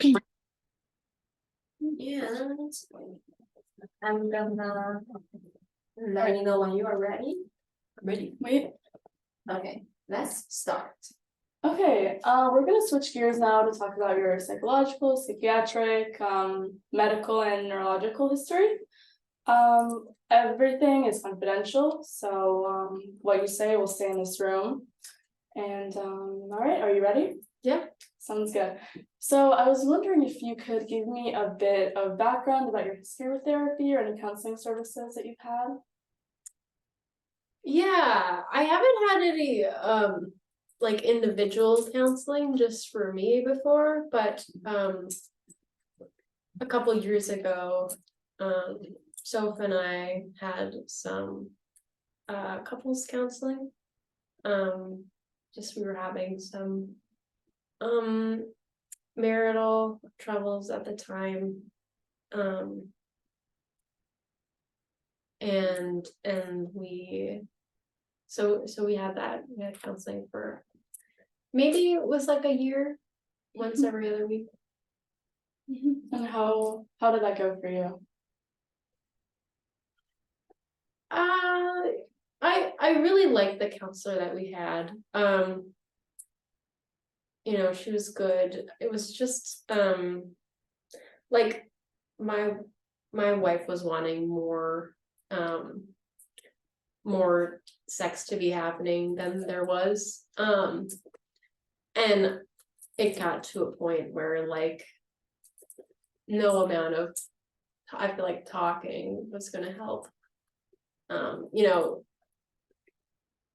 Yeah, I'm gonna let you know when you are ready. Ready. Wait. Okay, let's start. Okay, we're gonna switch gears now to talk about your psychological, psychiatric, medical, and neurological history. Everything is confidential, so what you say will stay in this room. And all right, are you ready? Yeah. Sounds good. So I was wondering if you could give me a bit of background about your history with therapy or any counseling services that you've had. Yeah, I haven't had any like individual counseling just for me before, but a couple years ago, Soph and I had some couples counseling. Just we were having some marital troubles at the time. And we we had that, we had counseling for maybe it was like a year, once every other week. And how did that go for you? I really liked the counselor that we had. You know, she was good. It was just like my wife was wanting more sex to be happening than there was. And it got to a point where like no amount of, I feel like, talking was gonna help. You know,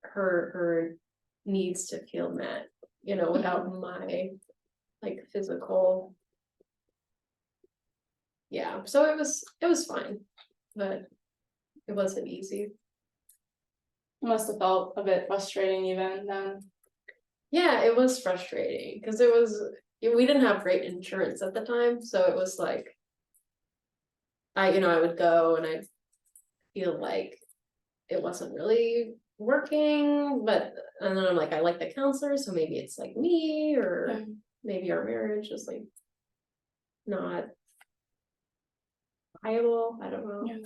her needs to feel met, you know, without my like physical. Yeah, so it was fine, but it wasn't easy. It must have felt a bit frustrating even then. Yeah, it was frustrating because we didn't have great insurance at the time, so it was like I would go and I'd feel like it wasn't really working, but and then I'm like, I like the counselor, so maybe it's like me, or maybe our marriage is like not viable. I don't know. Yeah.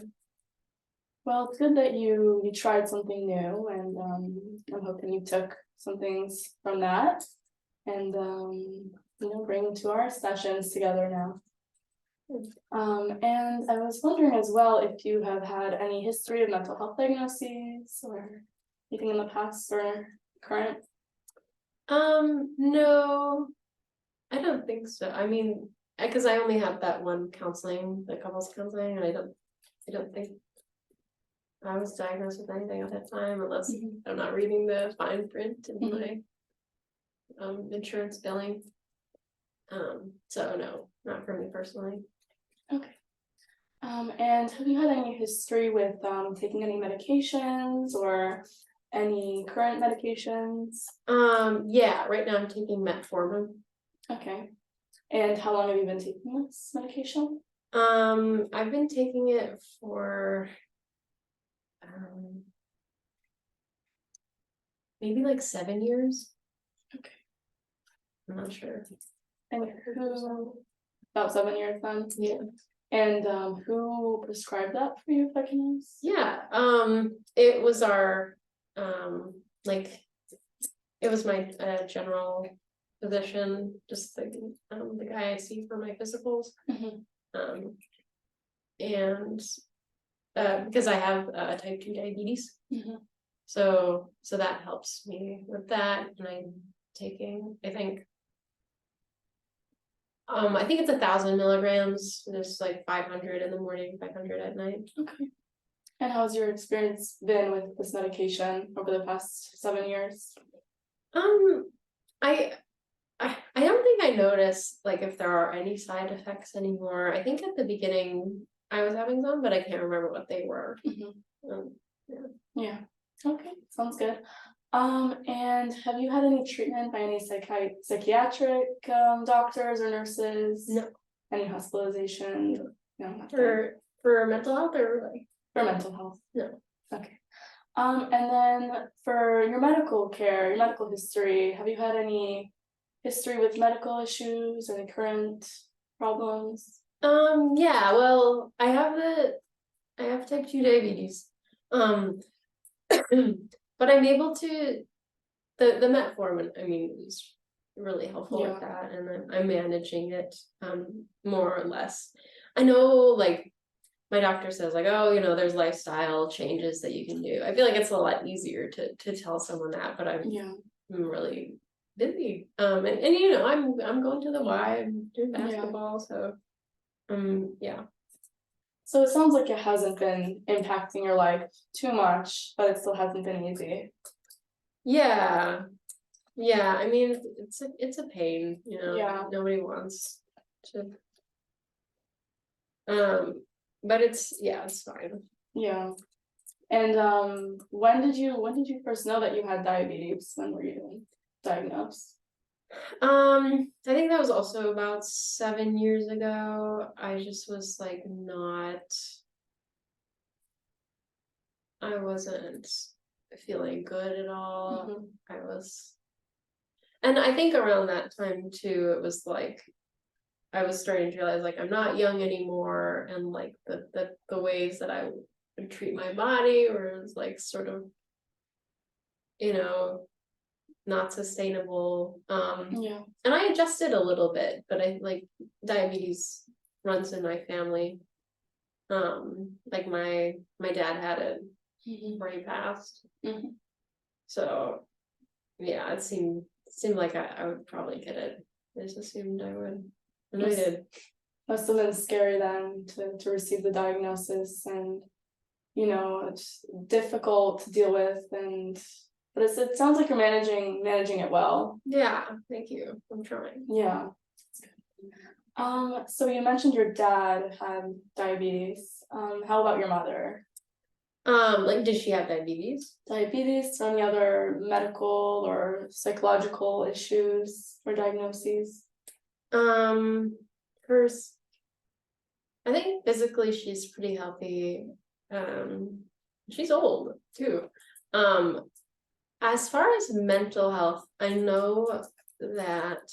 Well, it's good that you tried something new, and I'm hoping you took some things from that, and bring them to our sessions together now. And I was wondering as well if you have had any history of mental health diagnoses or anything in the past or current. No, I don't think so. I mean, because I only had that one counseling, the couples counseling, and I don't think I was diagnosed with anything at that time, unless I'm not reading the fine print in my insurance billing. So no, not for me personally. Okay. And have you had any history with taking any medications or any current medications? Yeah, right now I'm taking metformin. Okay. And how long have you been taking this medication? I've been taking it for maybe like 7 years. Okay. I'm not sure. And who, about 7 years then? Yeah. And who prescribed that for you, if I can ask? Yeah. It was our like it was my general physician, just the guy I see for my physicals. And because I have type 2 diabetes. So that helps me with that, and I'm taking, I think it's 1,000 milligrams. There's like 500 in the morning, 500 at night. Okay. And how's your experience been with this medication over the past 7 years? I don't think I noticed like if there are any side effects anymore. I think at the beginning I was having some, but I can't remember what they were. Yeah. Okay, sounds good. And have you had any treatment by any psychiatric doctors or nurses? No. Any hospitalization? No. For mental health or like for mental health? No. Okay. And then for your medical care, your medical history, have you had any history with medical issues or the current problems? Yeah, well, I have type 2 diabetes. But I'm able to, the metformin, I mean, is really helpful Yeah. with that, and I'm managing it, more or less. I know, like, my doctor says, like, oh, there's lifestyle changes that you can do. I feel like it's a lot easier to tell someone that, but I'm Yeah. really busy. And I'm going to the Y, I'm doing basketball, so yeah. So it sounds like it hasn't been impacting your life too much, but it still hasn't been easy. Yeah. Yeah, I mean, it's a pain, Yeah. nobody wants to. But it's fine. Yeah. And when did you first know that you had diabetes? When were you diagnosed? I think that was also about 7 years ago. I just was like I wasn't feeling good at all. Mhm. And I think around that time too, it was like I was starting to realize like I'm not young anymore, and like the ways that I would treat my body was like sort of, you know, not sustainable. Yeah. And I adjusted a little bit, but I like diabetes runs in my family. Like my dad had it Mhm. before he passed. Mhm. So yeah, it seemed like I would probably get it. I just assumed I would. And I Yes. did. Must have been scary then to receive the diagnosis, and it's difficult to deal with, but it sounds like you're managing it well. Yeah, thank you. I'm trying. Yeah. So you mentioned your dad had diabetes. How about your mother? Like, did she have diabetes? Diabetes, or any other medical or psychological issues or diagnoses? First, I think physically she's pretty healthy. She's old too. Um, as far as mental health, I know that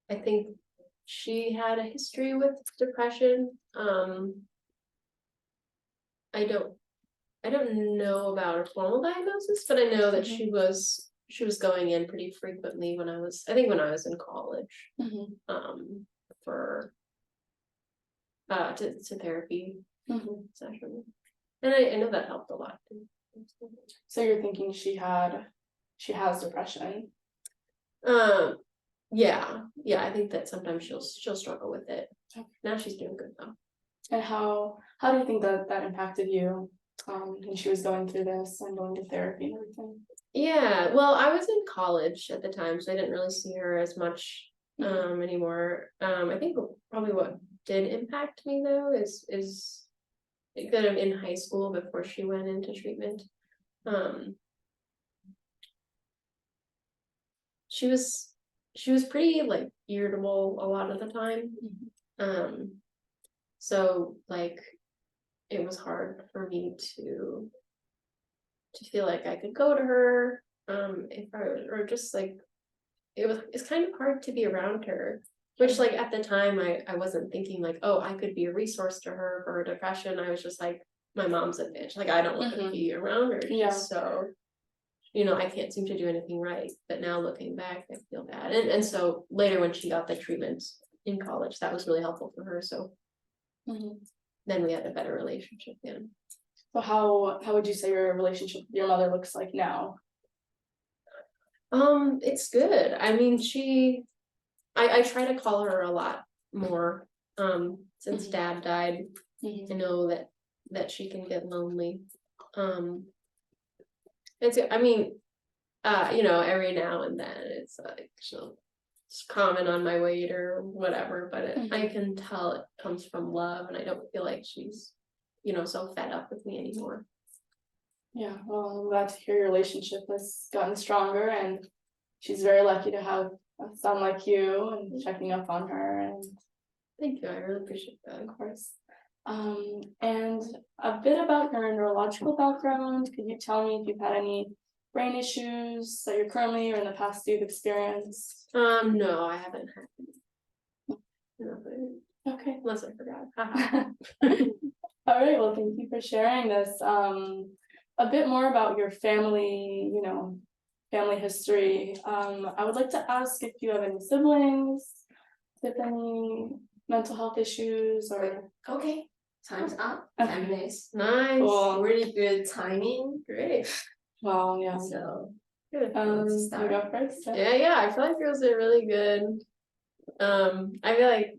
I think she had a history with depression. I don't know about a formal diagnosis, but I know that she was going in pretty frequently when I was in college, Mhm. for to therapy Mhm. session. And I know that helped a lot too. So you're thinking she has depression? Um, yeah, I think that sometimes she'll struggle with it. Okay. Now she's doing good though. And how do you think that impacted you when she was going through this and going to therapy and everything? Yeah, well, I was in college at the time, so I didn't really see her as much anymore. I think probably what did impact me though is that I'm in high school before she went into treatment. She was pretty like irritable a lot of the time. So like it was hard for me to feel like I could go to her, if I was, or just like it's kind of hard to be around her, which like at the time I wasn't thinking like, oh, I could be a resource to her for her depression. I was just like, my mom's a bitch, like I don't want to be around her. Yeah. So I can't seem to do anything right. But now looking back, I feel bad. And so later when she got the treatment in college, that was really helpful for her. So then we had a better relationship then. So how would you say your relationship with your mother looks like now? It's good. I mean, I try to call her a lot more. Since dad died, I know that she can get lonely. And so, I mean, every now and then it's like she'll comment on my weight or whatever, but I can tell it comes from love, and I don't feel like she's, so fed up with me anymore. Yeah, well, I'm glad to hear your relationship has gotten stronger, and she's very lucky to have a son like you and checking up on her. And thank you, I really appreciate that. Of course. And a bit about your neurological background. Could you tell me if you've had any brain issues that you're currently or in the past you've experienced? No, I haven't had. Nothing, Okay. unless I forgot. Haha. All right, well, thank you for sharing this. A bit more about your family, family history. I would like to ask if you have any siblings, if any mental health issues or. Okay, time's up. Okay. 10 minutes. Nice. Cool. Really good timing. Great. Well, yeah. So Good. You start. go first. Yeah, I feel like girls are really good. I feel like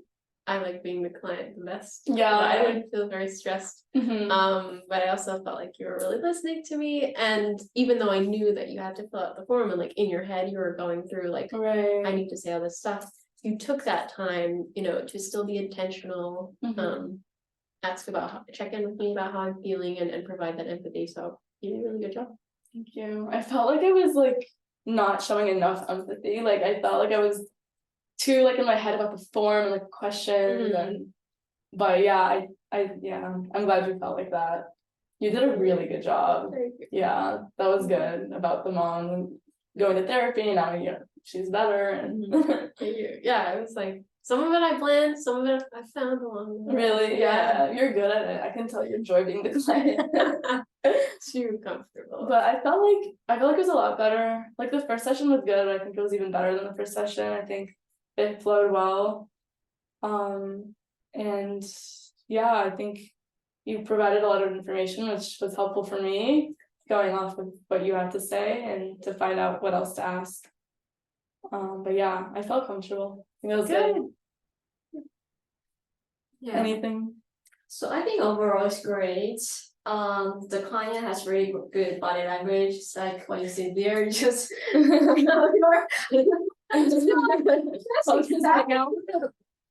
I like being the client the best. Yeah. But I didn't feel very stressed. Mhm. But I also felt like you were really listening to me, and even though I knew that you had to fill out the form and like in your head you were going through like I Right. need to say all this stuff, you took that time, to still be intentional, Mhm. ask about check in with me about how I'm feeling and provide that empathy. So you did a really good job. Thank you. I felt like I was like not showing enough empathy. Like I felt like I was too like in my head about the form and like questions and but yeah, I'm glad you felt like that. You did a really good job. Thank you. Yeah, that was good about the mom and going to therapy and now she's better and Thank you. Yeah, it was like some of it I planned, some of it I found along the way. really, yeah, you're good at it. I can tell you enjoy being the client. Too comfortable. But I felt like it was a lot better. Like the first session was good. I think it was even better than the first session. I think it flowed well. And yeah, I think you provided a lot of information, which was helpful for me, going off of what you had to say and to find out what else to ask. But yeah, I felt comfortable. I think it was good. Yeah. Anything? So I think overall it's great. The client has really good body language. It's like when you sit there, you just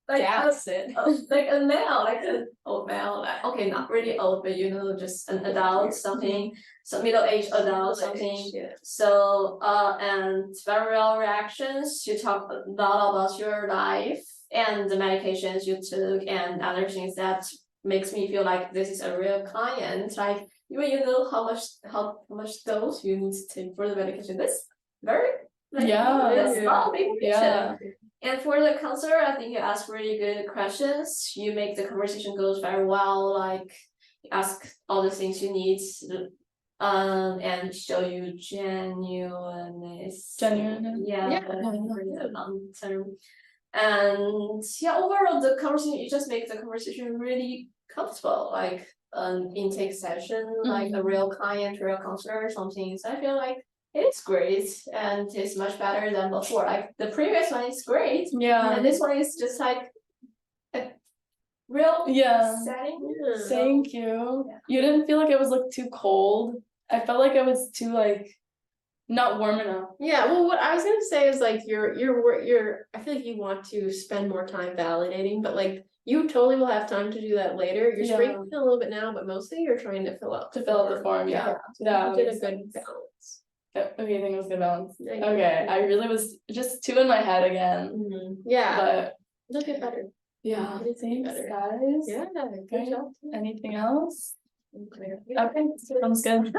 like That's it. like a male, like an old male, like, okay, not really old, but just an adult, something, some middle-aged adult, something. Yeah. So, and very real reactions. You talk a lot about your life and the medications you took and other things that makes me feel like this is a real client. Like even how much dose you need to take for the medication. That's very Yeah. that's a lot of information. Yeah. And for the counselor, I think you ask really good questions. You make the conversation goes very well. Like you ask all the things you need, and show you genuineness. Genuine. Yeah. Yeah. For the long term. And yeah, overall the conversation, you just make the conversation really comfortable, like an intake session, like a real client, real counselor or something. So I feel like it's great and it's much better than before. Like the previous one is great, Yeah. and this one is just like a real Yeah. setting. Yeah. Thank you. Yeah. You didn't feel like it was like too cold. I felt like I was too like not warm enough. Yeah, well, what I was gonna say is like you're I feel like you want to spend more time validating, but like you totally will have time to do that later. You're Yeah. sprinkling a little bit now, but mostly you're trying to fill out To fill out the form, yeah. So Yeah, you did a makes good sense. balance. Okay, I think it was good balance. Yeah, you Okay, did. I really was just two in my head again, Yeah, but it'll get better. yeah, It'll get thanks better. guys. Yeah, Okay. good job. Anything else? Okay, Okay, sounds good.